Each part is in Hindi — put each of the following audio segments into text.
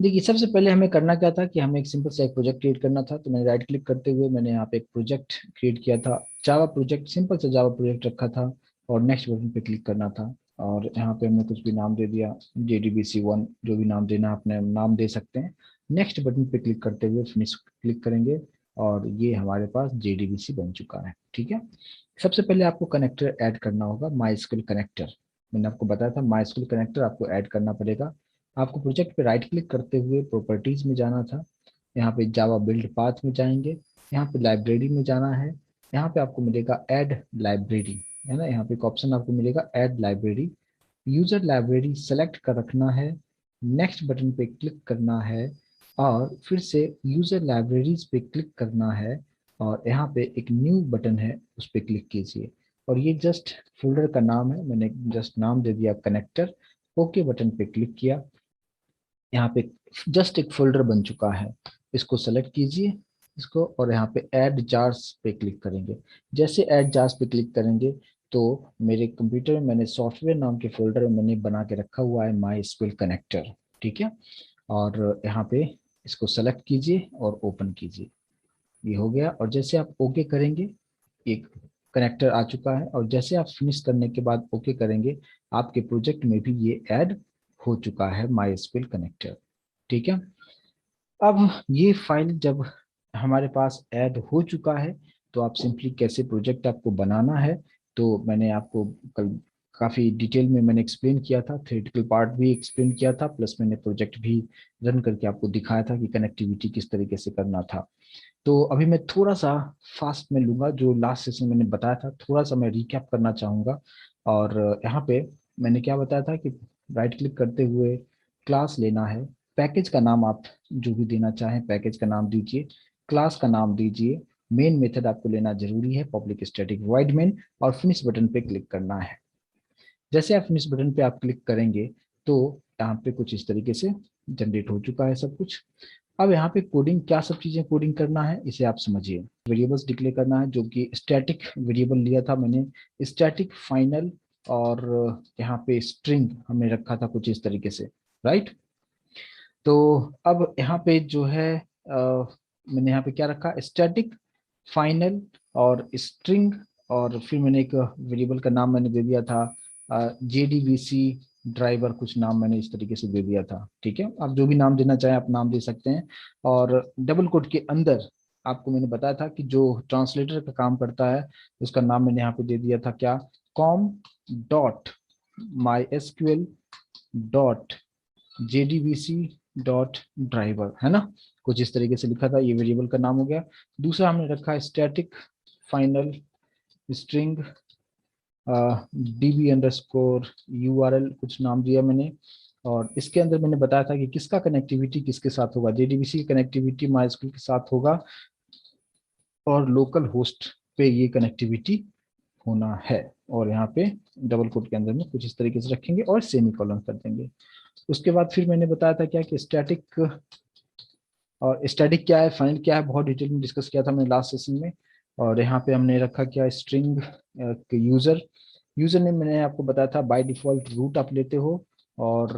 देखिए सबसे पहले हमें करना क्या था कि हमें एक सिंपल सा एक प्रोजेक्ट क्रिएट करना था। तो मैंने राइट क्लिक करते हुए मैंने यहाँ पे एक प्रोजेक्ट क्रिएट किया था, जावा प्रोजेक्ट, सिंपल सा जावा प्रोजेक्ट रखा था और नेक्स्ट बटन पे क्लिक करना था। और यहाँ पे हमने कुछ भी नाम दे दिया, JDBC1, जो भी नाम देना अपने नाम दे सकते हैं। नेक्स्ट बटन पे क्लिक करते हुए फिनिश क्लिक करेंगे और ये हमारे पास JDBC बन चुका है। ठीक है, सबसे पहले आपको कनेक्टर ऐड करना होगा, MySQL कनेक्टर। मैंने आपको बताया था MySQL कनेक्टर आपको ऐड करना पड़ेगा। आपको प्रोजेक्ट पे राइट क्लिक करते हुए प्रॉपर्टीज में जाना था, यहाँ पे जावा बिल्ड पाथ में जाएंगे, यहाँ पे लाइब्रेरी में जाना है। यहाँ पे आपको मिलेगा ऐड लाइब्रेरी, है ना, यहाँ पे एक ऑप्शन आपको मिलेगा add library. User library select कर रखना है, नेक्स्ट बटन पे क्लिक करना है और फिर से यूजर लाइब्रेरीज पे क्लिक करना है और यहाँ पे एक न्यू बटन है उस पर क्लिक कीजिए। और ये जस्ट फोल्डर का नाम है, मैंने जस्ट नाम दे दिया कनेक्टर। ओके बटन पे क्लिक किया, यहाँ पे जस्ट एक फोल्डर बन चुका है। इसको सेलेक्ट कीजिए इसको और यहाँ पे ऐड जार्स पे क्लिक करेंगे। जैसे ऐड जार्स पे क्लिक करेंगे तो मेरे कंप्यूटर में मैंने सॉफ्टवेयर नाम के फोल्डर में मैंने बना के रखा हुआ है MySQL कनेक्टर। ठीक है, और यहाँ पे इसको सेलेक्ट कीजिए और ओपन कीजिए। ये हो गया और जैसे आप ओके करेंगे एक कनेक्टर आ चुका है और जैसे आप फिनिश करने के बाद ओके करेंगे आपके प्रोजेक्ट में भी ये ऐड हो चुका है MySQL कनेक्टर। ठीक है, अब ये फाइल जब हमारे पास ऐड हो चुका है तो आप सिंपली कैसे प्रोजेक्ट आपको बनाना है, तो मैंने आपको कल काफ़ी डिटेल में मैंने एक्सप्लेन किया था, थ्योरेटिकल पार्ट भी एक्सप्लेन किया था, प्लस मैंने प्रोजेक्ट भी रन करके आपको दिखाया था कि कनेक्टिविटी किस तरीके से करना था। तो अभी मैं थोड़ा सा फास्ट में लूंगा, जो लास्ट सेशन मैंने बताया था थोड़ा सा मैं रिकैप करना चाहूँगा। और यहाँ पे मैंने क्या बताया था कि राइट क्लिक करते हुए क्लास लेना है, पैकेज का नाम आप जो भी देना चाहें पैकेज का नाम दीजिए, क्लास का नाम दीजिए, मेन मेथड आपको लेना जरूरी है पब्लिक स्टैटिक वॉइड मेन, और फिनिश बटन पे क्लिक करना है। जैसे आप फिनिश बटन पे आप क्लिक करेंगे तो यहाँ पे कुछ इस तरीके से जनरेट हो चुका है सब कुछ। अब यहाँ पे कोडिंग, क्या सब चीजें कोडिंग करना है इसे आप समझिए। वेरिएबल्स डिक्लेयर करना है जो कि स्टैटिक वेरिएबल लिया था मैंने, स्टैटिक फाइनल, और यहाँ पे स्ट्रिंग हमने रखा था कुछ इस तरीके से, राइट। तो अब यहाँ पे जो है मैंने यहाँ पे क्या रखा, स्टैटिक फाइनल और स्ट्रिंग, और फिर मैंने एक वेरिएबल का नाम मैंने दे दिया था JDBC ड्राइवर, कुछ नाम मैंने इस तरीके से दे दिया था। ठीक है, आप जो भी नाम देना चाहें आप नाम दे सकते हैं। और डबल कोट के अंदर आपको मैंने बताया था कि जो ट्रांसलेटर का काम करता है उसका नाम मैंने यहाँ पे दे दिया था क्या, com dot MySQL dot JDBC dot driver, है ना, कुछ इस तरीके से लिखा था, ये वेरिएबल का नाम हो गया। दूसरा हमने रखा है static final string DB underscore URL, कुछ नाम दिया मैंने। और इसके अंदर मैंने बताया था कि किसका कनेक्टिविटी किसके साथ होगा, JDBC की कनेक्टिविटी MySQL के साथ होगा और लोकल होस्ट पे ये कनेक्टिविटी होना है। और यहाँ पे डबल कोट के अंदर में कुछ इस तरीके से रखेंगे और सेमी कॉलन कर देंगे। उसके बाद फिर मैंने बताया था क्या कि स्टैटिक, और स्टैटिक क्या है फाइनल क्या है बहुत डिटेल में डिस्कस किया था मैंने लास्ट सेशन में। और यहाँ पे हमने रखा क्या, स्ट्रिंग यूजर, यूजर नेम मैंने आपको बताया था बाय डिफॉल्ट रूट आप लेते हो। और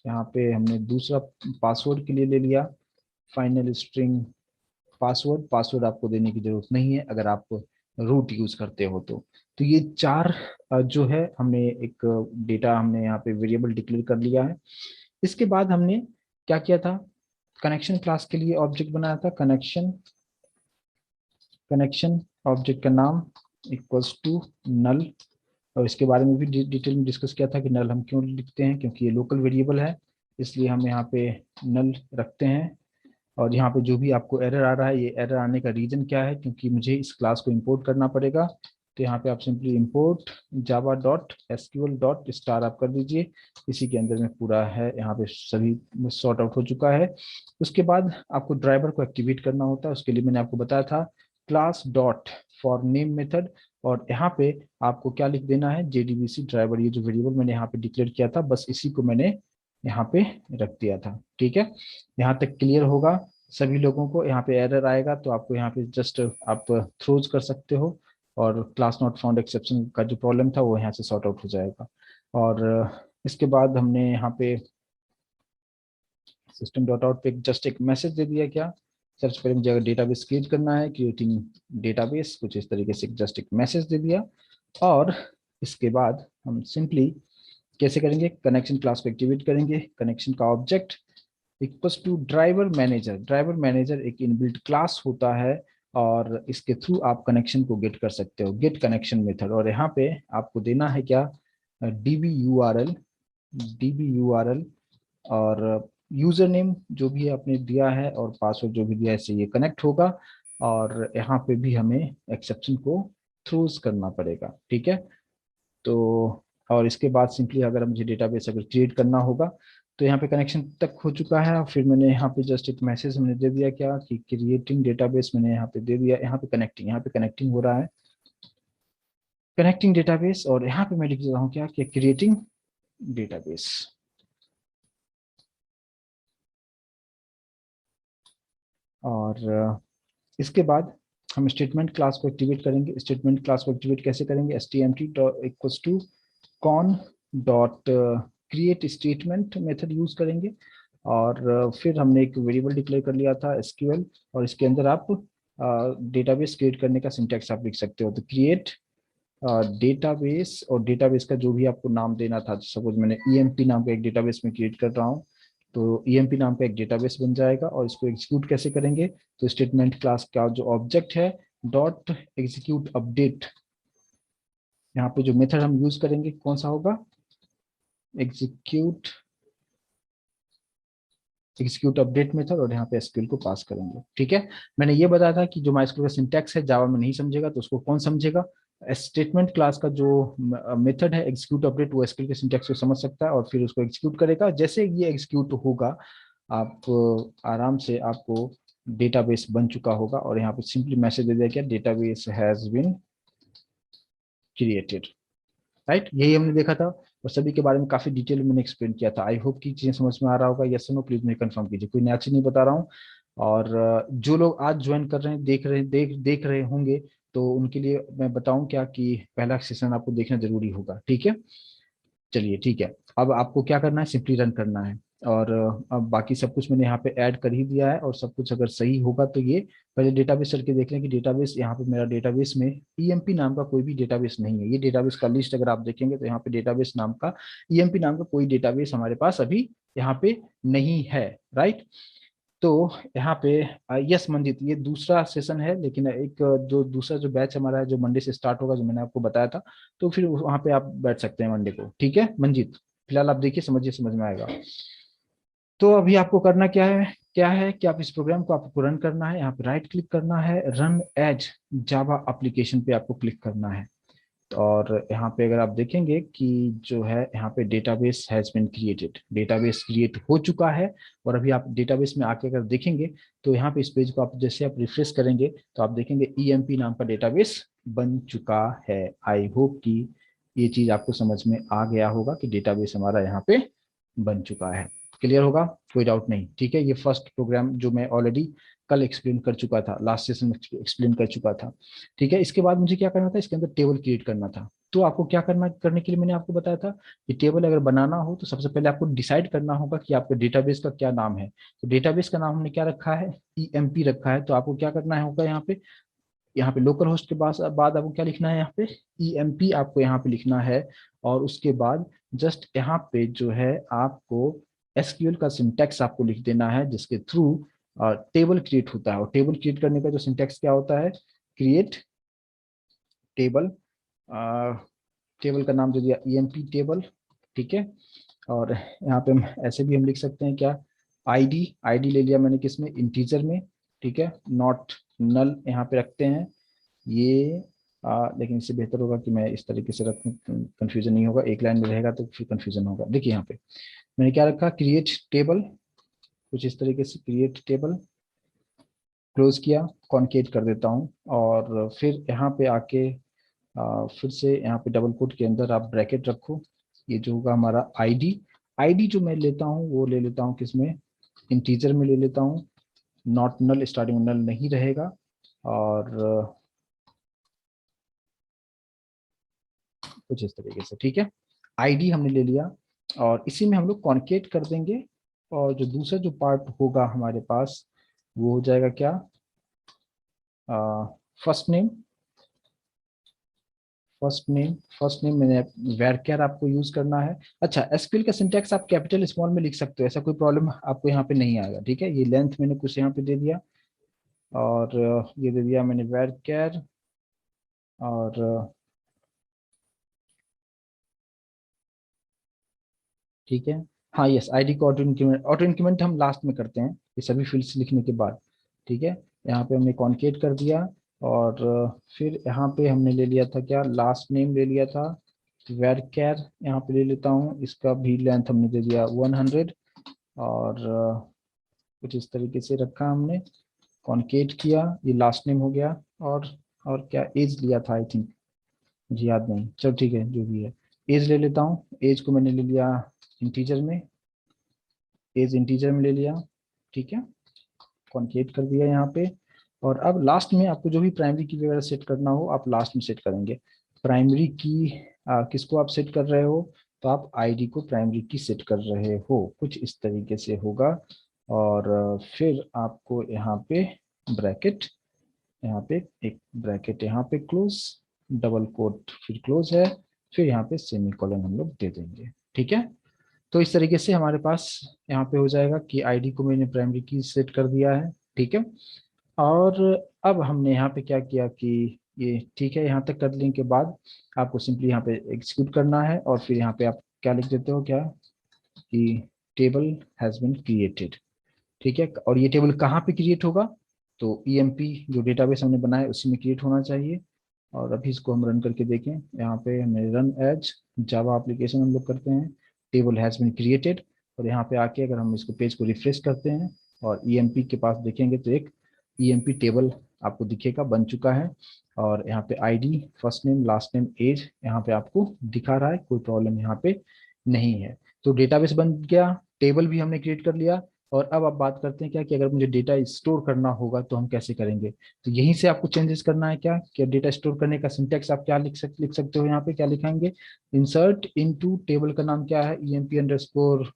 यहाँ पे हमने दूसरा पासवर्ड के लिए ले लिया फाइनल स्ट्रिंग पासवर्ड, पासवर्ड आपको देने की जरूरत नहीं है अगर आप रूट यूज करते हो तो ये चार जो है हमने एक डेटा हमने यहाँ पे वेरिएबल डिक्लेयर कर लिया है। इसके बाद हमने क्या किया था, कनेक्शन क्लास के लिए ऑब्जेक्ट बनाया था, कनेक्शन, कनेक्शन ऑब्जेक्ट का नाम इक्वल्स टू नल। और इसके बारे में भी डिटेल में डिस्कस किया था कि नल हम क्यों लिखते हैं, क्योंकि ये लोकल वेरिएबल है इसलिए हम यहाँ पे नल रखते हैं। और यहाँ पे जो भी आपको एरर आ रहा है, ये एरर आने का रीजन क्या है, क्योंकि मुझे इस क्लास को इंपोर्ट करना पड़ेगा। तो यहाँ पे आप simply import Java dot SQL dot star आप कर दीजिए, इसी के अंदर में पूरा है, यहाँ पे सभी सॉर्ट आउट हो चुका है। उसके बाद आपको ड्राइवर को एक्टिवेट करना होता है, उसके लिए मैंने आपको बताया था class dot for name method, और यहाँ पे आपको क्या लिख देना है, JDBC ड्राइवर, ये जो वेरिएबल मैंने यहाँ पे डिक्लेयर किया था बस इसी को मैंने यहाँ पे रख दिया था। ठीक है, यहाँ तक क्लियर होगा सभी लोगों को। यहाँ पे एरर आएगा तो आपको यहाँ पे जस्ट आप थ्रोज कर सकते हो और क्लास नॉट फाउंड एक्सेप्शन का जो प्रॉब्लम था वो यहाँ से सॉर्ट आउट हो जाएगा। और इसके बाद हमने यहाँ पे सिस्टम डॉट आउट पे जस्ट एक मैसेज दे दिया क्या, सबसे पहले मुझे अगर डेटाबेस क्रिएट करना है, क्रिएटिंग डेटाबेस, कुछ इस तरीके से जस्ट एक मैसेज दे दिया। और इसके बाद हम सिंपली कैसे करेंगे, कनेक्शन क्लास को एक्टिवेट करेंगे, कनेक्शन का object equals to driver manager. Driver manager एक इनबिल्ट क्लास होता है और इसके थ्रू आप कनेक्शन को गेट कर सकते हो, गेट कनेक्शन मेथड। और यहाँ पे आपको देना है क्या, डीबी यूआरएल, डीबी यूआरएल और यूजर नेम जो भी आपने दिया है और पासवर्ड जो भी दिया है, इससे ये कनेक्ट होगा। और यहाँ पे भी हमें एक्सेप्शन को थ्रोज करना पड़ेगा, ठीक है। तो और इसके बाद सिंपली अगर मुझे डेटाबेस अगर क्रिएट करना होगा तो यहाँ पे कनेक्शन तक हो चुका है। फिर मैंने यहाँ पे जस्ट एक मैसेज मैंने दे दिया क्या कि क्रिएटिंग डेटाबेस, मैंने यहाँ पे दे दिया, यहाँ पे कनेक्टिंग, यहाँ पे कनेक्टिंग हो रहा है, कनेक्टिंग डेटाबेस। और यहाँ पे मैं लिख रहा हूँ क्या कि क्रिएटिंग डेटाबेस। और इसके बाद हम स्टेटमेंट क्लास को एक्टिवेट करेंगे। स्टेटमेंट क्लास को एक्टिवेट कैसे करेंगे, stmt equals to con dot create statement method use करेंगे। और फिर हमने एक वेरिएबल डिक्लेयर कर लिया था एसक्यूएल, और इसके अंदर आप डेटाबेस क्रिएट करने का सिंटैक्स आप लिख सकते हो। तो क्रिएट डेटाबेस, और डेटाबेस का जो भी आपको नाम देना था, सपोज मैंने ईएमपी नाम का एक डेटाबेस में क्रिएट कर रहा हूँ, तो ईएमपी नाम का एक डेटाबेस बन जाएगा। और इसको एग्जीक्यूट कैसे करेंगे, तो स्टेटमेंट क्लास का जो ऑब्जेक्ट है डॉट एग्जीक्यूट अपडेट, यहाँ पे जो मेथड हम यूज करेंगे कौन सा होगा, एग्जीक्यूट अपडेट मेथड, और यहाँ पे एसक्यूएल को पास करेंगे, ठीक है। मैंने ये बताया था कि जो माइस्क्यूएल का सिंटैक्स है जावा में नहीं समझेगा तो उसको कौन समझेगा, स्टेटमेंट क्लास का जो मेथड है एग्जीक्यूट अपडेट, वो एसक्यूएल के सिंटैक्स को समझ सकता है और फिर उसको एग्जीक्यूट करेगा। जैसे ये एग्जीक्यूट होगा आप आराम से आपको डेटाबेस बन चुका होगा। और यहाँ पे सिंपली मैसेज दे दिया क्या, database has been created, right. यही हमने देखा था और सभी के बारे में काफी डिटेल में मैंने एक्सप्लेन किया था। आई होप की चीजें समझ में आ रहा होगा। यस नो प्लीज मुझे कंफर्म कीजिए, कोई नया चीज नहीं बता रहा हूँ। और जो लोग आज ज्वाइन कर रहे हैं, देख रहे होंगे, तो उनके लिए मैं बताऊं क्या कि पहला सेशन आपको देखना जरूरी होगा, ठीक है। चलिए ठीक है, अब आपको क्या करना है, सिंपली रन करना है। और अब बाकी सब कुछ मैंने यहाँ पे ऐड कर ही दिया है, और सब कुछ अगर सही होगा तो ये पहले डेटाबेस चल के देख लें कि डेटाबेस, यहाँ पे मेरा डेटाबेस में ईएमपी नाम का कोई भी डेटाबेस नहीं है। ये डेटाबेस का लिस्ट अगर आप देखेंगे तो यहाँ पे डेटाबेस नाम का, ईएमपी नाम का कोई डेटाबेस हमारे पास अभी यहाँ पे नहीं है, राइट। तो यहाँ पे यस मंजित, ये दूसरा सेशन है, लेकिन एक जो दूसरा जो बैच हमारा है जो मंडे से स्टार्ट होगा, जो मैंने आपको बताया था, तो फिर वहाँ पे आप बैठ सकते हैं मंडे को, ठीक है मंजित। फिलहाल आप देखिए, समझिए, समझ में आएगा। तो अभी आपको करना क्या है कि आप इस प्रोग्राम को आपको रन करना है। यहाँ पे राइट क्लिक करना है, रन एज जावा एप्लीकेशन पे आपको क्लिक करना है। और यहाँ पे अगर आप देखेंगे कि जो है यहाँ पे database has been created, database create हो चुका है। और अभी आप डेटाबेस में आके अगर देखेंगे तो यहाँ पे इस पेज को आप जैसे आप रिफ्रेश करेंगे तो आप देखेंगे ईएमपी नाम का डेटाबेस बन चुका है। आई होप कि ये चीज आपको समझ में आ गया होगा कि डेटाबेस हमारा यहाँ पे बन चुका है। क्लियर होगा, कोई डाउट नहीं, ठीक है। ये फर्स्ट प्रोग्राम जो मैं ऑलरेडी कल एक्सप्लेन कर चुका था, लास्ट सेशन में एक्सप्लेन कर चुका था, ठीक है। इसके बाद मुझे क्या करना था, इसके अंदर टेबल क्रिएट करना था। तो आपको क्या करने के लिए मैंने आपको बताया था कि टेबल अगर बनाना हो तो सबसे पहले आपको डिसाइड करना होगा कि आपके डेटाबेस का क्या नाम है। तो डेटाबेस का नाम हमने क्या रखा है, ईएमपी रखा है। तो आपको क्या करना होगा, यहाँ पे लोकल होस्ट के बाद आपको क्या लिखना है, यहाँ पे ईएमपी आपको यहाँ पे लिखना है। और उसके बाद जस्ट यहाँ पे जो है आपको एसक्यूएल का सिंटैक्स आपको लिख देना है, जिसके थ्रू टेबल क्रिएट होता है। और टेबल क्रिएट करने का जो सिंटैक्स क्या होता है, क्रिएट टेबल, टेबल का नाम दे दिया ईएमपी टेबल, ठीक है। और यहाँ पे हम ऐसे भी हम लिख सकते हैं क्या, आईडी, आईडी ले लिया मैंने किसमें, इंटीजर में, ठीक है। नॉट नल यहाँ पे रखते हैं ये, लेकिन इससे बेहतर होगा कि मैं इस तरीके से रखूँ, कंफ्यूजन नहीं होगा, एक लाइन में रहेगा तो फिर कंफ्यूजन होगा। देखिए यहाँ पे मैंने क्या रखा, क्रिएट टेबल, कुछ इस तरीके से क्रिएट टेबल, क्लोज किया, कॉन्केट कर देता हूँ। और फिर यहाँ पे आके फिर से यहाँ पे डबल कोट के अंदर आप ब्रैकेट रखो, ये जो होगा हमारा आईडी। आईडी जो मैं लेता हूँ वो ले लेता हूँ किसमें, इंटीजर में ले लेता हूँ, नॉट नल, स्टार्टिंग में नल नहीं रहेगा। और कुछ इस तरीके से, ठीक है। आईडी हमने ले लिया और इसी में हम लोग कॉन्केट कर देंगे और जो दूसरा जो पार्ट होगा हमारे पास वो हो जाएगा क्या, फर्स्ट नेम। फर्स्ट नेम मैंने varchar आपको यूज करना है। अच्छा, एसक्यूएल का सिंटैक्स आप कैपिटल स्मॉल में लिख सकते हो, ऐसा कोई प्रॉब्लम आपको यहाँ पे नहीं आएगा, ठीक है। ये लेंथ मैंने कुछ यहाँ पे दे दिया, और ये दे दिया मैंने varchar, और ठीक है। हाँ यस, आईडी को ऑटो इंक्रीमेंट हम लास्ट में करते हैं ये सभी फील्ड्स लिखने के बाद, ठीक है। यहाँ पे हमने कॉन्केट कर दिया, और फिर यहाँ पे हमने ले लिया था क्या, लास्ट नेम ले लिया था varchar। यहाँ पे ले लेता हूँ, इसका भी लेंथ हमने दे दिया 100, और कुछ इस तरीके से रखा हमने, कॉन्केट किया, ये लास्ट नेम हो गया। और क्या एज लिया था आई थिंक, मुझे याद नहीं, चलो ठीक है जो भी है। एज ले लेता हूँ, एज को मैंने ले लिया इंटीजर में, एज इंटीजर में ले लिया, ठीक है। कॉन्केट कर दिया यहाँ पे। और अब लास्ट में आपको जो भी प्राइमरी की वगैरह सेट करना हो आप लास्ट में सेट करेंगे। प्राइमरी की किसको आप सेट कर रहे हो, तो आप आईडी को प्राइमरी की सेट कर रहे हो, कुछ इस तरीके से होगा। और फिर आपको यहाँ पे ब्रैकेट, यहाँ पे एक ब्रैकेट यहाँ पे क्लोज, डबल कोट फिर क्लोज है, फिर यहाँ पे सेमीकोलन हम लोग दे देंगे, ठीक है। तो इस तरीके से हमारे पास यहाँ पे हो जाएगा कि आईडी को मैंने प्राइमरी की सेट कर दिया है, ठीक है। और अब हमने यहाँ पे क्या किया कि ये ठीक है, यहाँ तक कर लेने के बाद आपको सिंपली यहाँ पे एग्जीक्यूट करना है, और फिर यहाँ पे आप क्या लिख देते हो क्या, कि टेबल हैज बीन क्रिएटेड, ठीक है। और ये टेबल कहाँ पे क्रिएट होगा, तो ईएमपी जो डेटाबेस हमने बनाया है उसी में क्रिएट होना चाहिए। और अभी इसको हम रन करके देखें, यहाँ पे हमें रन एज जावा एप्लीकेशन हम लोग करते हैं, टेबल हैज बीन क्रिएटेड, और यहाँ पे आके अगर हम इसको पेज को रिफ्रेश करते हैं और ईएमपी के पास देखेंगे तो एक ईएमपी टेबल आपको दिखेगा, बन चुका है। और यहाँ पे ID, first name, last name, age यहाँ पे आपको दिखा रहा है, कोई प्रॉब्लम यहाँ पे नहीं है। तो डेटाबेस बन गया, टेबल भी हमने क्रिएट कर लिया। और अब आप बात करते हैं क्या कि अगर मुझे डेटा स्टोर करना होगा तो हम कैसे करेंगे, तो यहीं से आपको चेंजेस करना है क्या, कि डेटा स्टोर करने का सिंटेक्स आप क्या लिख सकते हो, यहाँ पे क्या लिखाएंगे, इंसर्ट इनटू टेबल का नाम क्या है, ईएमपी अंडरस्कोर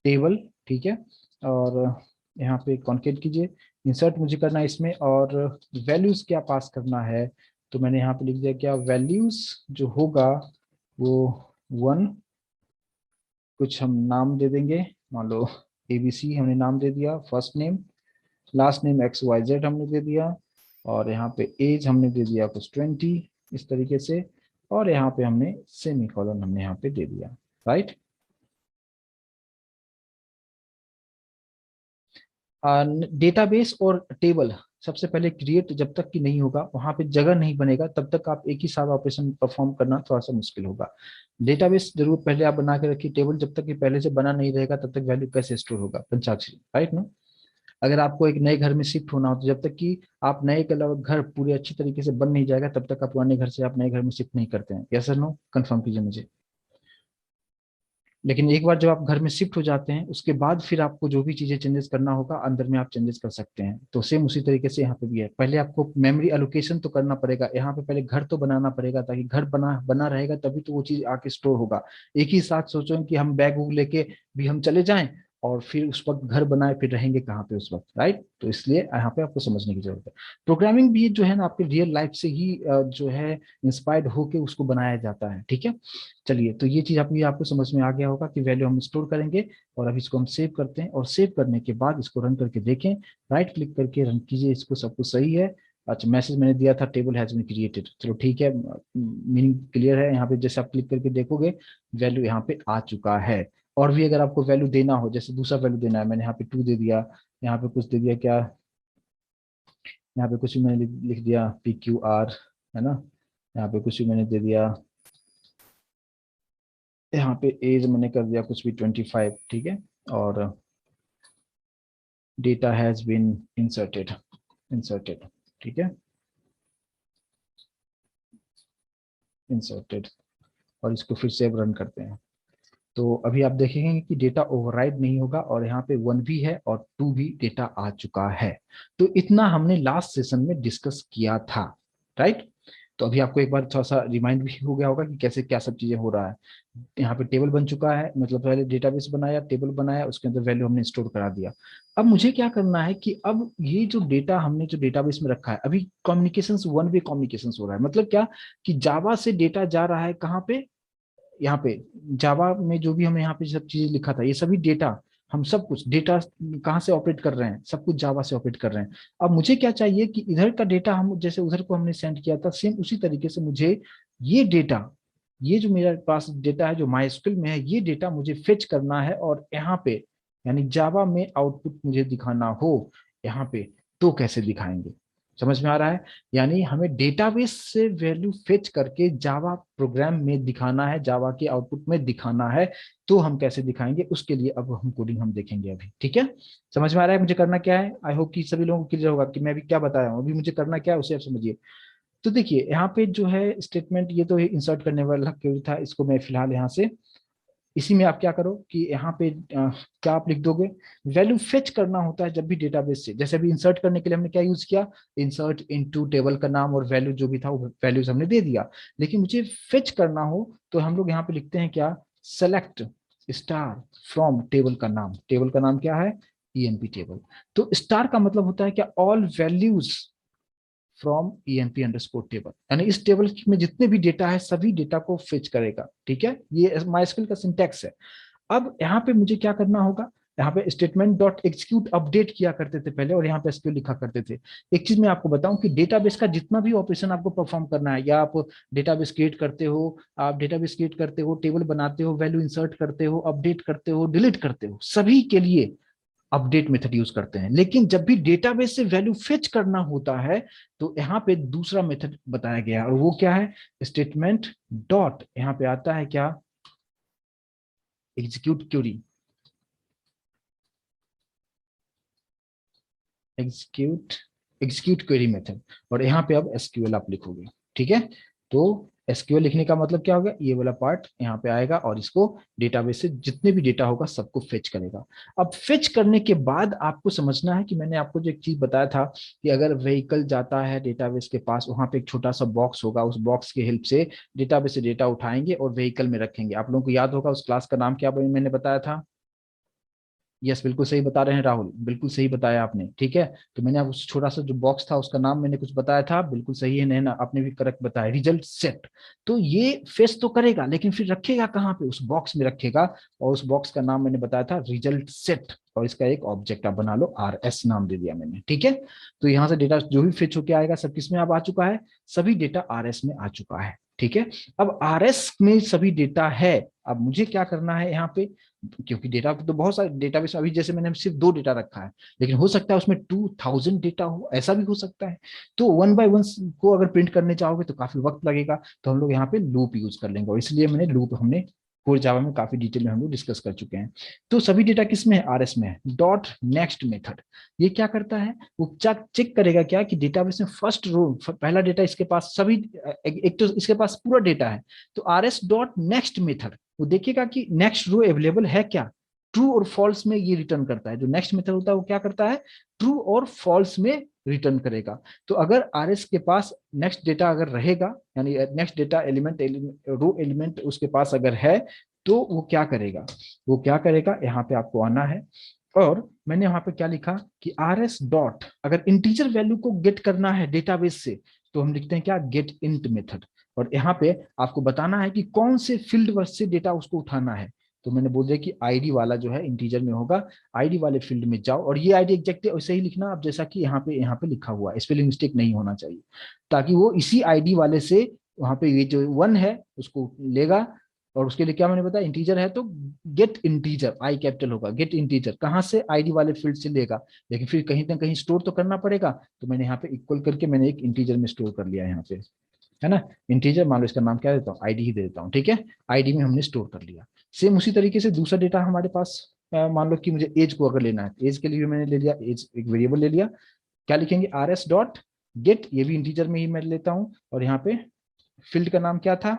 टेबल, ठीक है। और यहाँ पे कॉन्केट कीजिए, इंसर्ट मुझे करना है इसमें, और वैल्यूज क्या पास करना है, तो मैंने यहाँ पे लिख दिया क्या, वैल्यूज जो होगा वो 1, कुछ हम नाम दे देंगे, मान लो एबीसी हमने नाम दे दिया, first name, last name X Y Z हमने दे दिया, और यहाँ पे एज हमने दे दिया कुछ 20 इस तरीके से, और यहाँ पे हमने सेमी कॉलन हमने यहाँ पे दे दिया, राइट। डेटाबेस और टेबल सबसे पहले क्रिएट जब तक कि नहीं होगा, वहां पे जगह नहीं बनेगा, तब तक आप एक ही साथ ऑपरेशन परफॉर्म करना थोड़ा सा मुश्किल होगा। डेटाबेस जरूर पहले आप बना के रखिए, टेबल जब तक कि पहले से बना नहीं रहेगा तब तक वैल्यू कैसे स्टोर होगा, पंचाक्षरी, राइट ना। अगर आपको एक नए घर में शिफ्ट होना हो तो जब तक कि आप नए के अलावा घर पूरे अच्छी तरीके से बन नहीं जाएगा तब तक आप पुराने घर से आप नए घर में शिफ्ट नहीं करते हैं, यस सर नो, कंफर्म कीजिए मुझे। लेकिन एक बार जब आप घर में शिफ्ट हो जाते हैं उसके बाद फिर आपको जो भी चीजें चेंजेस करना होगा अंदर में आप चेंजेस कर सकते हैं, तो सेम उसी तरीके से यहाँ पे भी है। पहले आपको मेमोरी एलोकेशन तो करना पड़ेगा, यहाँ पे पहले घर तो बनाना पड़ेगा, ताकि घर बना बना रहेगा तभी तो वो चीज आके स्टोर होगा। एक ही साथ सोचो कि हम बैग वूग लेके भी हम चले जाएं और फिर उस वक्त घर बनाए, फिर रहेंगे कहाँ पे उस वक्त, राइट। तो इसलिए यहाँ पे आपको समझने की जरूरत है। प्रोग्रामिंग भी जो है ना आपके रियल लाइफ से ही जो है इंस्पायर्ड होके उसको बनाया जाता है, ठीक है। चलिए, तो ये चीज आपको समझ में आ गया होगा कि वैल्यू हम स्टोर करेंगे, और अब इसको हम सेव करते हैं, और सेव करने के बाद इसको रन करके देखें, राइट क्लिक करके रन कीजिए इसको, सब कुछ सही है। अच्छा, मैसेज मैंने दिया था टेबल हैज बीन क्रिएटेड, चलो ठीक है, मीनिंग क्लियर है। यहाँ पे जैसे आप क्लिक करके देखोगे वैल्यू यहाँ पे आ चुका है। और भी अगर आपको वैल्यू देना हो, जैसे दूसरा वैल्यू देना है, मैंने यहाँ पे 2 दे दिया, यहाँ पे कुछ दे दिया क्या, यहाँ पे कुछ भी मैंने लिख दिया PQR, है ना। यहाँ पे कुछ भी मैंने दे दिया, यहाँ पे एज मैंने कर दिया कुछ भी 25, ठीक है। और data has been inserted, inserted, ठीक है, इंसर्टेड। और इसको फिर से अब रन करते हैं, तो अभी आप देखेंगे कि डेटा ओवरराइड नहीं होगा, और यहाँ पे 1 भी है और 2 भी डेटा आ चुका है। तो इतना हमने लास्ट सेशन में डिस्कस किया था, राइट। तो अभी आपको एक बार थोड़ा सा रिमाइंड भी हो गया होगा कि कैसे क्या सब चीजें हो रहा है। यहाँ पे टेबल बन चुका है, मतलब पहले डेटाबेस बनाया, टेबल बनाया, उसके अंदर वैल्यू हमने स्टोर करा दिया। अब मुझे क्या करना है कि अब ये जो डेटा हमने जो डेटाबेस में रखा है, अभी कम्युनिकेशन वन वे कम्युनिकेशन हो रहा है। मतलब क्या कि जावा से डेटा जा रहा है कहाँ पे, यहाँ पे जावा में जो भी हमें यहाँ पे सब चीजें लिखा था, ये सभी डेटा, हम सब कुछ डेटा कहाँ से ऑपरेट कर रहे हैं, सब कुछ जावा से ऑपरेट कर रहे हैं। अब मुझे क्या चाहिए कि इधर का डेटा हम जैसे उधर को हमने सेंड किया था, सेम उसी तरीके से मुझे ये डेटा, ये जो मेरे पास डेटा है जो माइस्क्ल में है, ये डेटा मुझे फेच करना है और यहाँ पे यानी जावा में आउटपुट मुझे दिखाना हो यहाँ पे। तो कैसे दिखाएंगे, समझ में आ रहा है? यानी हमें डेटाबेस से वैल्यू फेच करके जावा प्रोग्राम में दिखाना है, जावा के आउटपुट में दिखाना है। तो हम कैसे दिखाएंगे, उसके लिए अब हम कोडिंग हम देखेंगे अभी, ठीक है? समझ में आ रहा है मुझे करना क्या है? आई होप कि सभी लोगों को क्लियर होगा कि मैं अभी क्या बताया हूँ, अभी मुझे करना क्या है उसे आप समझिए। तो देखिए यहाँ पे जो है स्टेटमेंट, ये तो इंसर्ट करने वाला क्वेरी था, इसको मैं फिलहाल यहाँ से, इसी में आप क्या करो कि यहाँ पे क्या आप लिख दोगे, वैल्यू फेच करना होता है जब भी डेटाबेस से, जैसे अभी इंसर्ट करने के लिए हमने क्या यूज किया, इंसर्ट इनटू टेबल का नाम और वैल्यू जो भी था वो वैल्यूज हमने दे दिया। लेकिन मुझे फेच करना हो तो हम लोग यहाँ पे लिखते हैं क्या, सेलेक्ट स्टार फ्रॉम टेबल का नाम, टेबल का नाम क्या है, ईएनपी टेबल। तो स्टार का मतलब होता है क्या, all values from ENP underscore table, यानी इस टेबल में जितने भी डेटा है सभी डेटा को फेच करेगा, ठीक है? ये माइस्क्ल का सिंटैक्स है। अब यहाँ पे मुझे क्या करना होगा, यहाँ पे स्टेटमेंट डॉट एग्जीक्यूट अपडेट किया करते थे पहले, और यहाँ पे एसक्यूएल लिखा करते थे। एक चीज मैं आपको बताऊं कि डेटाबेस का जितना भी ऑपरेशन आपको परफॉर्म करना है, या आप डेटाबेस क्रिएट करते हो, आप डेटाबेस क्रिएट करते हो, टेबल बनाते हो, वैल्यू इंसर्ट करते हो, अपडेट करते हो, डिलीट करते हो, सभी के लिए अपडेट मेथड यूज करते हैं। लेकिन जब भी डेटाबेस से वैल्यू फेच करना होता है तो यहाँ पे दूसरा मेथड बताया गया है, और वो क्या है, स्टेटमेंट डॉट, यहाँ पे आता है क्या, execute query, execute execute query method, और यहाँ पे अब एसक्यूएल आप लिखोगे, ठीक है? तो एसक्यूएल लिखने का मतलब क्या होगा, ये वाला पार्ट यहाँ पे आएगा और इसको डेटाबेस से जितने भी डेटा होगा सबको फेच करेगा। अब फेच करने के बाद आपको समझना है कि मैंने आपको जो एक चीज बताया था कि अगर व्हीकल जाता है डेटाबेस के पास, वहां पे एक छोटा सा बॉक्स होगा, उस बॉक्स की हेल्प से डेटाबेस से डेटा उठाएंगे और व्हीकल में रखेंगे। आप लोगों को याद होगा उस क्लास का नाम क्या मैंने बताया था? यस, बिल्कुल सही बता रहे हैं राहुल, बिल्कुल सही बताया आपने, ठीक है? तो मैंने उस छोटा सा जो बॉक्स था उसका नाम मैंने कुछ बताया था, बिल्कुल सही है, नहीं ना, आपने भी करेक्ट बताया, रिजल्ट सेट। तो ये फेस तो करेगा लेकिन फिर रखेगा कहाँ पे, उस बॉक्स में रखेगा, और उस बॉक्स का नाम मैंने बताया था रिजल्ट सेट, और इसका एक ऑब्जेक्ट आप बना लो, RS नाम दे दिया मैंने, ठीक है? तो यहाँ से डेटा जो भी फेच होके आएगा सब किस में अब आ चुका है, सभी डेटा RS में आ चुका है, ठीक है? अब RS में सभी डेटा है, अब मुझे क्या करना है यहाँ पे, क्योंकि डेटा तो बहुत सारे डेटाबेस, अभी जैसे मैंने सिर्फ 2 डेटा रखा है, लेकिन हो सकता है उसमें 2000 डेटा हो, ऐसा भी हो सकता है। तो वन बाय वन को अगर प्रिंट करने चाहोगे तो काफी वक्त लगेगा, तो हम लोग यहाँ पे लूप यूज कर लेंगे, और इसलिए मैंने लूप, हमने कोर जावा में काफी डिटेल में हम लोग डिस्कस कर चुके हैं। तो सभी डेटा किस में है, RS में है। डॉट नेक्स्ट मेथड ये क्या करता है, वो चेक करेगा क्या कि डेटाबेस में फर्स्ट रो, पहला डेटा इसके पास सभी, एक तो इसके पास पूरा डेटा है, तो RS डॉट नेक्स्ट मेथड वो देखेगा कि नेक्स्ट रो अवेलेबल है क्या, ट्रू और फॉल्स में ये रिटर्न करता है। जो नेक्स्ट मेथड होता है वो क्या करता है, ट्रू और फॉल्स में रिटर्न करेगा। तो अगर RS के पास नेक्स्ट डेटा अगर रहेगा, यानी नेक्स्ट डेटा एलिमेंट रो एलिमेंट उसके पास अगर है, तो वो क्या करेगा, वो क्या करेगा, यहाँ पे आपको आना है, और मैंने वहां पे क्या लिखा कि RS डॉट, अगर इंटीजर वैल्यू को गेट करना है डेटाबेस से तो हम लिखते हैं क्या, गेट इंट मेथड, और यहाँ पे आपको बताना है कि कौन से फील्ड वर्ड से डेटा उसको उठाना है। तो मैंने बोल दिया कि आईडी वाला जो है इंटीजर में होगा, आईडी वाले फील्ड में जाओ, और ये आईडी एग्जैक्ट वैसे ही लिखना आप जैसा कि यहाँ पे लिखा हुआ है, स्पेलिंग मिस्टेक नहीं होना चाहिए, ताकि वो इसी आईडी वाले से वहां पे ये जो 1 है उसको लेगा। और उसके लिए क्या मैंने बताया, इंटीजर है तो गेट इंटीजर, आई कैपिटल होगा, गेट इंटीजर कहाँ से, आईडी वाले फील्ड से लेगा, लेकिन फिर कहीं ना कहीं स्टोर तो करना पड़ेगा, तो मैंने यहाँ पे इक्वल करके मैंने एक इंटीजर में स्टोर कर लिया यहाँ पे, है ना? इंटीजर मान लो, इसका नाम क्या देता हूँ, आईडी ही दे देता हूँ, ठीक है? आईडी में हमने स्टोर कर लिया। सेम उसी तरीके से दूसरा डेटा हमारे पास, मान लो कि मुझे एज को अगर लेना है, एज के लिए भी मैंने ले लिया, एज एक वेरिएबल ले लिया, क्या लिखेंगे, RS डॉट गेट, ये भी इंटीजर में ही मैं लेता हूँ, और यहाँ पे फील्ड का नाम क्या था,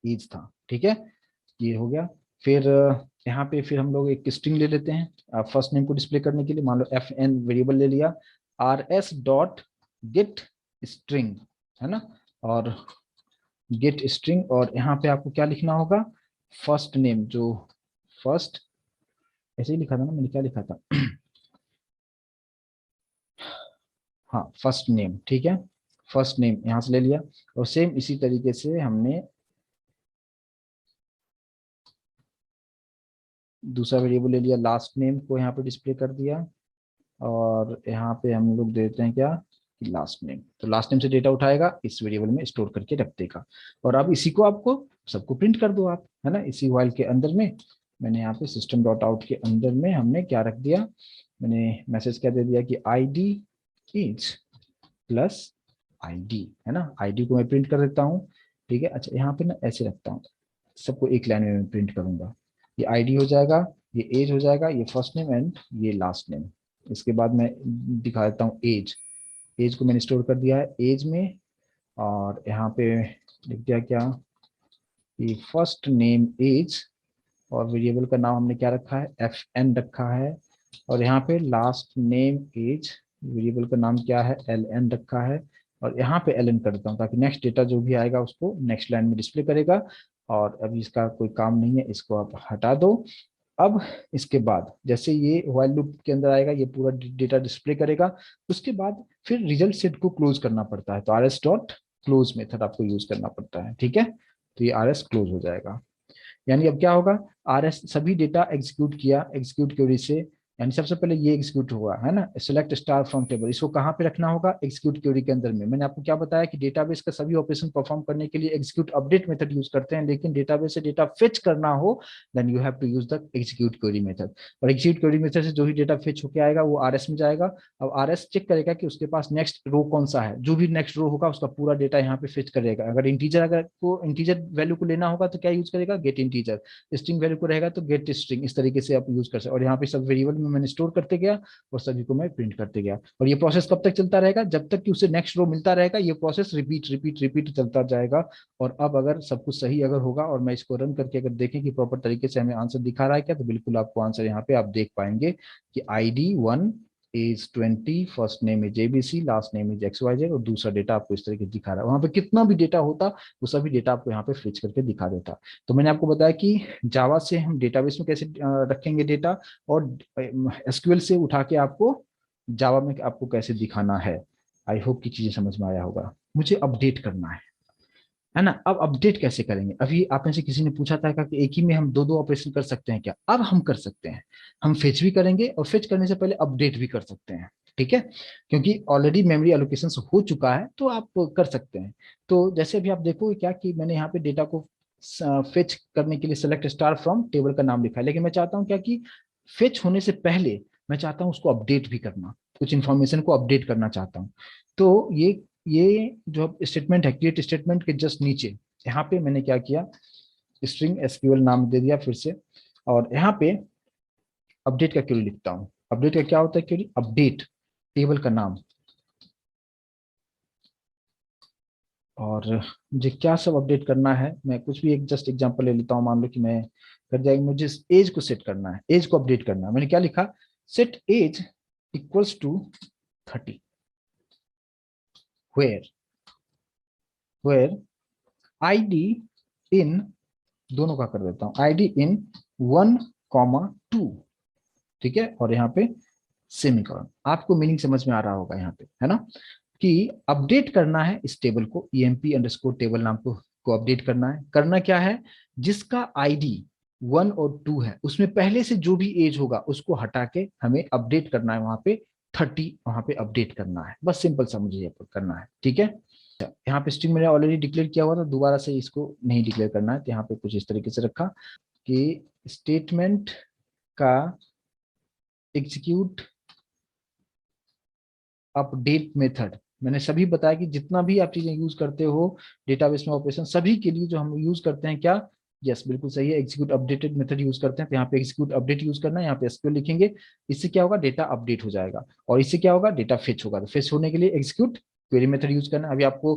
एज था, ठीक है? ये हो गया। फिर यहाँ पे फिर हम लोग एक स्ट्रिंग ले लेते हैं फर्स्ट नेम को डिस्प्ले करने के लिए, मान लो FN वेरिएबल ले लिया, RS डॉट गेट स्ट्रिंग, है ना? और गेट स्ट्रिंग, और यहाँ पे आपको क्या लिखना होगा, फर्स्ट नेम, जो फर्स्ट, ऐसे ही लिखा था ना मैंने, क्या लिखा था हाँ फर्स्ट नेम, ठीक है, फर्स्ट नेम यहाँ से ले लिया। और सेम इसी तरीके से हमने दूसरा वेरिएबल ले लिया, लास्ट नेम को यहाँ पे डिस्प्ले कर दिया, और यहाँ पे हम लोग देते हैं क्या कि लास्ट नेम, तो लास्ट नेम से डेटा उठाएगा, इस वेरिएबल में स्टोर करके रख देगा। और अब इसी को आपको सबको प्रिंट कर दो आप, है ना, इसी व्हाइल के अंदर में मैंने यहाँ पे सिस्टम डॉट आउट के अंदर में हमने क्या रख दिया, मैंने मैसेज क्या दे दिया कि आईडी इज प्लस आईडी, है ना, आईडी को मैं प्रिंट कर देता हूँ, ठीक है। अच्छा यहाँ पे ना ऐसे रखता हूँ, सबको एक लाइन में मैं प्रिंट करूंगा, ये आईडी हो जाएगा, ये एज हो जाएगा, ये फर्स्ट नेम एंड ये लास्ट नेम। इसके बाद मैं दिखा देता हूँ एज, एज को मैंने स्टोर कर दिया है एज में, और यहाँ पे लिख दिया क्या कि फर्स्ट नेम एज, और वेरिएबल का नाम हमने क्या रखा है, एफ एन रखा है, और यहाँ पे लास्ट नेम एज, वेरिएबल का नाम क्या है, एल एन रखा है, और यहाँ पे एल एन कर देता हूँ ताकि नेक्स्ट डेटा जो भी आएगा उसको नेक्स्ट लाइन में डिस्प्ले करेगा। और अभी इसका कोई काम नहीं है, इसको आप हटा दो। अब इसके बाद जैसे ये व्हाइल लूप के अंदर आएगा, ये पूरा डेटा डिस्प्ले करेगा, उसके बाद फिर रिजल्ट सेट को क्लोज करना पड़ता है, तो R S dot close method आपको यूज करना पड़ता है, ठीक है। तो ये आर एस क्लोज हो जाएगा, यानी अब क्या होगा, आर एस सभी डेटा एग्जीक्यूट किया, एग्जीक्यूट क्वेरी से, यानी सबसे पहले ये एग्जीक्यूट होगा, है ना, सेलेक्ट स्टार फ्रॉम टेबल, इसको कहाँ पे रखना होगा, एग्जीक्यूट क्वेरी के अंदर में। मैंने आपको क्या बताया कि डेटाबेस का सभी ऑपरेशन परफॉर्म करने के लिए एग्जीक्यूट अपडेट मेथड यूज करते हैं, लेकिन डेटाबेस से डेटा फेच करना हो then you have to use the execute query method. और एग्जीक्यूट क्वेरी मेथड से जो ही डेटा फेच होकर आएगा वो आर एस में जाएगा। अब आर एस चेक करेगा कि उसके पास नेक्स्ट रो कौन सा है, जो भी नेक्स्ट रो होगा उसका पूरा डेटा यहाँ पे फेच करेगा। अगर इंटीजर, अगर को इंटीजर वैल्यू को लेना होगा तो क्या यूज करेगा, गेट इंटीजर, स्ट्रिंग वैल्यू को रहेगा तो गेट स्ट्रिंग, इस तरीके से आप यूज कर सकते। और यहाँ पे सब वेरिएबल में मैंने स्टोर करते गया और सभी को मैं प्रिंट करते गया, और ये प्रोसेस कब तक चलता रहेगा, जब तक कि उसे नेक्स्ट रो मिलता रहेगा, ये प्रोसेस रिपीट रिपीट रिपीट चलता जाएगा। और अब अगर सब कुछ सही अगर होगा और मैं इसको रन करके अगर देखें कि प्रॉपर तरीके से हमें आंसर दिखा रहा है क्या, तो बिल्कुल आपको आंसर यहाँ पे आप देख पाएंगे कि ID 1 age 20, first name is ABC, last name is XYZ, और दूसरा डेटा आपको इस तरीके दिखा रहा है। वहां पे कितना भी डेटा होता वो सभी डेटा आपको यहाँ पे फिच करके दिखा देता। तो मैंने आपको बताया कि जावा से हम डेटाबेस में कैसे रखेंगे डेटा, और एसक्यूएल से उठा के आपको जावा में आपको कैसे दिखाना है। आई होप की चीजें समझ में आया होगा। मुझे अपडेट करना है ना। अब अपडेट कैसे करेंगे, अभी आप में से किसी ने पूछा था कि एक ही में हम दो दो ऑपरेशन कर सकते हैं क्या, अब हम कर सकते हैं। हम फेच भी करेंगे और फेच करने से पहले अपडेट भी कर सकते हैं, ठीक है, क्योंकि ऑलरेडी मेमोरी एलोकेशन हो चुका है तो आप कर सकते हैं। तो जैसे अभी आप देखोगे क्या कि मैंने यहाँ पे डेटा को फेच करने के लिए सेलेक्ट स्टार फ्रॉम टेबल का नाम लिखा है, लेकिन मैं चाहता हूँ क्या कि फेच होने से पहले मैं चाहता हूँ उसको अपडेट भी करना, कुछ इंफॉर्मेशन को अपडेट करना चाहता हूँ। तो ये जो स्टेटमेंट है, क्रिएट स्टेटमेंट के जस्ट नीचे यहाँ पे मैंने क्या किया, स्ट्रिंग एसक्यूएल नाम दे दिया फिर से, और यहाँ पे अपडेट का क्वेरी लिखता हूँ। अपडेट का क्या होता है क्वेरी, अपडेट टेबल का नाम, और मुझे क्या सब अपडेट करना है, मैं कुछ भी एक जस्ट एग्जांपल ले लेता हूँ। मान लो कि मैं कर जाएगी, मुझे एज को सेट करना है, एज को अपडेट करना है। मैंने क्या लिखा, set age equals to 30, where ID in, दोनों का कर देता हूँ, आईडी इन 1,2, ठीक है, और यहाँ पे सेमीकोलन। आपको मीनिंग समझ में आ रहा होगा यहाँ पे, है ना, कि अपडेट करना है इस टेबल को, emp अंडरस्कोर टेबल नाम को अपडेट करना है। करना क्या है, जिसका आईडी 1 और 2 है उसमें पहले से जो भी एज होगा उसको हटा के हमें अपडेट करना है, वहां पे 30 वहां पे अपडेट करना है, बस सिंपल सा मुझे ये करना है, ठीक है। यहाँ पे स्ट्रिंग मैंने ऑलरेडी डिक्लेयर किया हुआ था, दोबारा से इसको नहीं डिक्लेयर करना है, तो यहाँ पे कुछ इस तरीके से रखा कि स्टेटमेंट का एग्जीक्यूट अपडेट मेथड। मैंने सभी बताया कि जितना भी आप चीजें यूज करते हो डेटाबेस में ऑपरेशन, सभी के लिए जो हम यूज करते हैं क्या, यस बिल्कुल सही है, एग्जीक्यूट अपडेटेड मेथड यूज करते हैं। तो यहाँ पे एग्जीक्यूट अपडेट यूज करना है, यहाँ पे एसक्यूएल लिखेंगे, इससे क्या होगा, डेटा अपडेट हो जाएगा, और इससे क्या होगा, डेटा फेच होगा। तो फेच होने के लिए एग्जीक्यूट क्वेरी मेथड यूज करना है। अभी आपको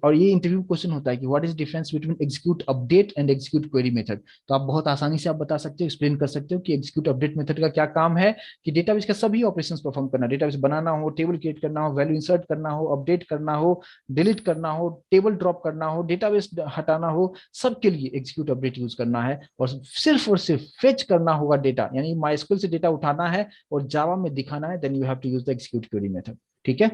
और ये इंटरव्यू क्वेश्चन होता है कि what is difference between execute update and execute query method. तो आप बहुत आसानी से आप बता सकते हो, एक्सप्लेन कर सकते हो कि एग्जीक्यूट अपडेट मेथड का क्या काम है, कि डेटाबेस का सभी ऑपरेशंस परफॉर्म करना, डेटाबेस बनाना हो, टेबल क्रिएट करना हो, वैल्यू इंसर्ट करना हो, अपडेट करना हो, डिलीट करना हो, टेबल ड्रॉप करना हो, डेटाबेस हटाना हो, सबके लिए एग्जीक्यूट अपडेट यूज करना है। और सिर्फ फेच करना होगा डेटा, यानी माइस्क्यूएल से डेटा उठाना है और जावा में दिखाना है, then you have to use the execute query method. ठीक है,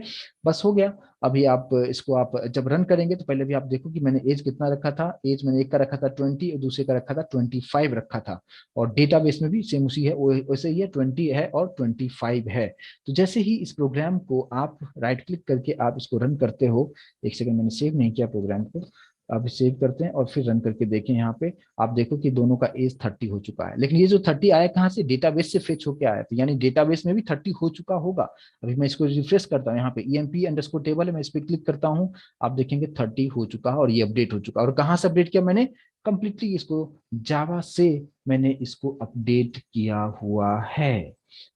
बस हो गया। अभी आप इसको आप जब रन करेंगे तो पहले भी आप देखो कि मैंने एज कितना रखा था। एज मैंने एक का रखा था 20 और दूसरे का रखा था 25 रखा था। और डेटाबेस में भी सेम उसी है, वैसे ही है, 20 है और 25 है। तो जैसे ही इस प्रोग्राम को आप राइट क्लिक करके आप इसको रन करते हो, एक सेकंड, मैंने सेव नहीं किया प्रोग्राम को, आप सेव करते हैं और फिर रन करके देखें। यहाँ पे आप देखो कि दोनों का एज 30 हो चुका है, लेकिन ये जो 30 आया कहाँ से, डेटाबेस से फेच होके आया, तो यानी डेटाबेस में भी 30 हो चुका होगा। अभी मैं इसको रिफ्रेश करता हूँ, यहाँ पे emp_ टेबल है, मैं इस पर क्लिक करता हूँ, आप देखेंगे 30 हो चुका है और ये अपडेट हो चुका है। और कहाँ से अपडेट किया मैंने, कंप्लीटली इसको जावा से मैंने इसको अपडेट किया हुआ है।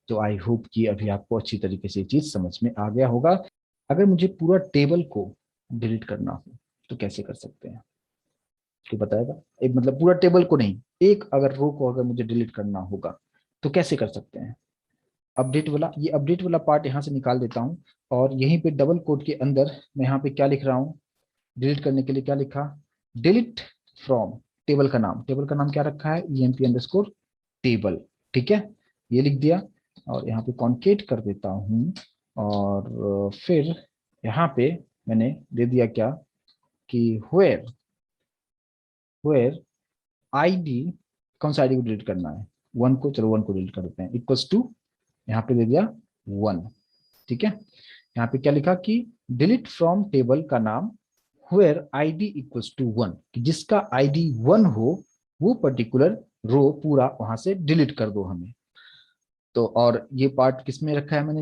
तो आई होप कि अभी आपको अच्छी तरीके से ये चीज समझ में आ गया होगा। अगर मुझे पूरा टेबल को डिलीट करना हो तो कैसे कर सकते हैं, तो बताएगा। एक मतलब पूरा टेबल को नहीं, एक अगर रो को अगर मुझे डिलीट करना होगा तो कैसे कर सकते हैं। अपडेट वाला, ये अपडेट वाला पार्ट यहाँ से निकाल देता हूँ और यहीं पे डबल कोट के अंदर मैं यहाँ पे क्या लिख रहा हूँ, डिलीट करने के लिए क्या लिखा, डिलीट फ्रॉम टेबल का नाम, टेबल का नाम क्या रखा है, emp_ टेबल। ठीक है, ये लिख दिया और यहाँ पे कॉन्केट कर देता हूँ। और फिर यहाँ पे मैंने दे दिया क्या कि वेयर आईडी, कौन सा आईडी को डिलीट करना है, 1 को, चलो 1 को डिलीट कर देते हैं, इक्वल्स टू, यहाँ पे दे दिया 1। ठीक है, यहाँ पे क्या लिखा कि डिलीट फ्रॉम टेबल का नाम वेयर आईडी इक्वल्स टू 1, कि जिसका आईडी 1 हो वो पर्टिकुलर रो पूरा वहां से डिलीट कर दो हमें। तो और ये पार्ट किस में रखा है मैंने,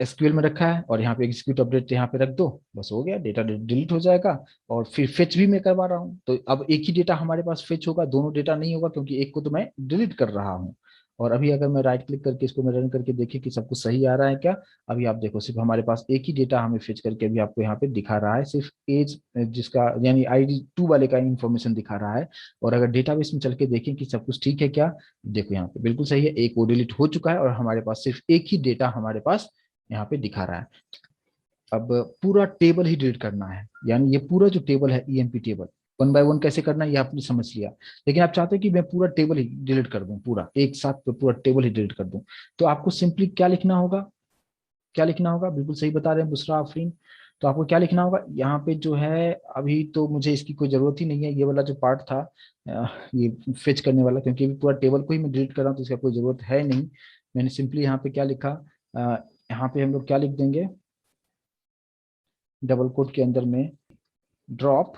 एसक्यूएल में रखा है, और यहाँ पे एग्जीक्यूट अपडेट यहाँ पे रख दो, बस हो गया, डेटा डिलीट हो जाएगा। और फिर फेच भी मैं करवा रहा हूँ, तो अब एक ही डेटा हमारे पास फेच होगा, दोनों डेटा नहीं होगा, क्योंकि एक को तो मैं डिलीट कर रहा हूँ। और अभी अगर मैं राइट क्लिक करके इसको मैं रन करके देखे कि सब कुछ सही आ रहा है क्या, अभी आप देखो सिर्फ हमारे पास एक ही डेटा हमें फेच करके अभी आपको यहाँ पे दिखा रहा है, सिर्फ एज, जिसका यानी ID 2 वाले का इन्फॉर्मेशन दिखा रहा है। और अगर डेटाबेस में चल के देखें कि सब कुछ ठीक है क्या, देखो यहाँ पे बिल्कुल सही है, एक वो डिलीट हो चुका है और हमारे पास सिर्फ एक ही डेटा हमारे पास यहाँ पे दिखा रहा है। अब पूरा टेबल ही डिलीट करना है, यानी ये पूरा जो टेबल है EMP टेबल, 1 बाय 1 कैसे करना है ये आपने समझ लिया। लेकिन आप चाहते हो कि मैं पूरा टेबल ही डिलीट कर दूं, पूरा एक साथ तो पूरा टेबल ही डिलीट कर दूं, तो आपको सिंपली क्या लिखना होगा, क्या लिखना होगा, बिल्कुल सही बता रहे हैं बुशरा आफरीन। तो आपको क्या लिखना होगा, यहाँ पे जो है अभी तो मुझे इसकी कोई जरूरत ही नहीं है, ये वाला जो पार्ट था ये फेच करने वाला, क्योंकि पूरा टेबल को ही मैं डिलीट कर रहा हूँ तो इसका कोई जरूरत है नहीं। मैंने सिंपली यहाँ पे क्या लिखा, यहाँ पे हम लोग क्या लिख देंगे, डबल कोट के अंदर में ड्रॉप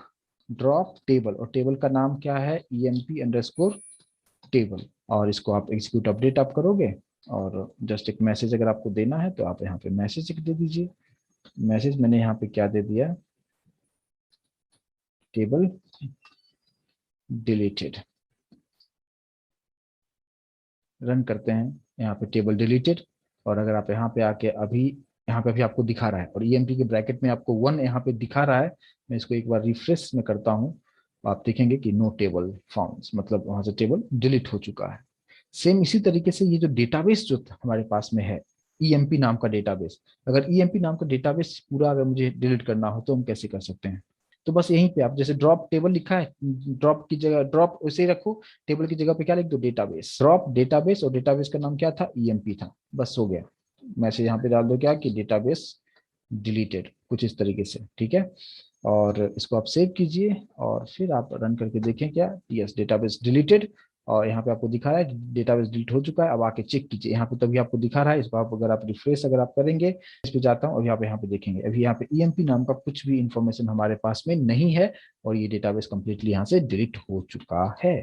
ड्रॉप टेबल, और टेबल का नाम क्या है, emp_ टेबल। और इसको आप एग्जीक्यूट अपडेट आप करोगे और जस्ट एक मैसेज अगर आपको देना है तो आप यहाँ पे मैसेज दे दीजिए। मैसेज मैंने यहाँ पे क्या दे दिया, टेबल डिलीटेड। रन करते हैं, यहाँ पे टेबल डिलीटेड। और अगर आप यहाँ पे आके अभी यहाँ पे भी आपको दिखा रहा है और EMP के ब्रैकेट में आपको 1 यहाँ पे दिखा रहा है, मैं इसको एक बार रिफ्रेश में करता हूँ, आप देखेंगे कि नो टेबल फाउंड, मतलब वहां से टेबल डिलीट हो चुका है। सेम इसी तरीके से ये जो डेटाबेस जो हमारे पास में है, EMP नाम का डेटाबेस, अगर EMP नाम का डेटाबेस पूरा अगर मुझे डिलीट करना हो तो हम कैसे कर सकते हैं। तो बस यहीं पे आप जैसे ड्रॉप टेबल लिखा है, ड्रॉप की जगह ड्रॉप वैसे ही रखो, टेबल की जगह पे क्या लिख दो, डेटाबेस, ड्रॉप डेटाबेस, और डेटाबेस का नाम क्या था, EMP था, बस हो गया। मैसेज यहाँ पे डाल दो क्या कि डेटाबेस डिलीटेड, कुछ इस तरीके से। ठीक है, और इसको आप सेव कीजिए और फिर आप रन करके देखें क्या, यस डेटाबेस डिलीटेड, और यहाँ पे आपको दिखा रहा है डेटाबेस डिलीट हो चुका है। अब आके चेक कीजिए, यहाँ पे तभी आपको दिखा रहा है, इसको आप अगर आप रिफ्रेश अगर आप करेंगे, इस पे जाता हूँ और यहाँ पे देखेंगे अभी यहाँ पे EMP नाम का कुछ भी इंफॉर्मेशन हमारे पास में नहीं है और ये डेटाबेस कंप्लीटली यहाँ से डिलीट हो चुका है।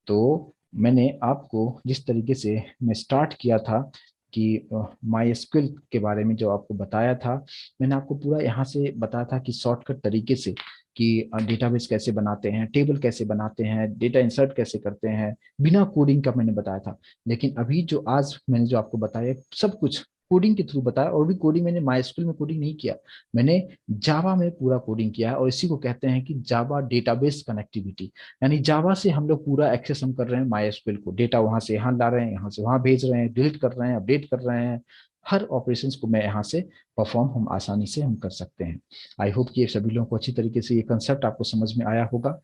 तो मैंने आपको जिस तरीके से मैं स्टार्ट किया था कि MySQL के बारे में जो आपको बताया था, मैंने आपको पूरा यहाँ से बताया था कि शॉर्टकट तरीके से कि डेटाबेस कैसे बनाते हैं, टेबल कैसे बनाते हैं, डेटा इंसर्ट कैसे करते हैं, बिना कोडिंग का मैंने बताया था। लेकिन अभी जो आज मैंने जो आपको बताया सब कुछ कोडिंग के थ्रू बताया, और भी कोडिंग मैंने माइस्क्यूएल में कोडिंग नहीं किया, मैंने जावा में पूरा कोडिंग किया है। और इसी को कहते हैं कि जावा डेटाबेस कनेक्टिविटी, यानी जावा से हम लोग पूरा एक्सेस हम कर रहे हैं माइस्क्यूएल को, डेटा वहां से यहाँ ला रहे हैं, यहाँ से वहां भेज रहे हैं, डिलीट कर रहे हैं, अपडेट कर रहे हैं, हर ऑपरेशंस को मैं यहाँ से परफॉर्म हम आसानी से हम कर सकते हैं। आई होप कि ये सभी लोगों को अच्छी तरीके से ये कंसेप्ट आपको समझ में आया होगा।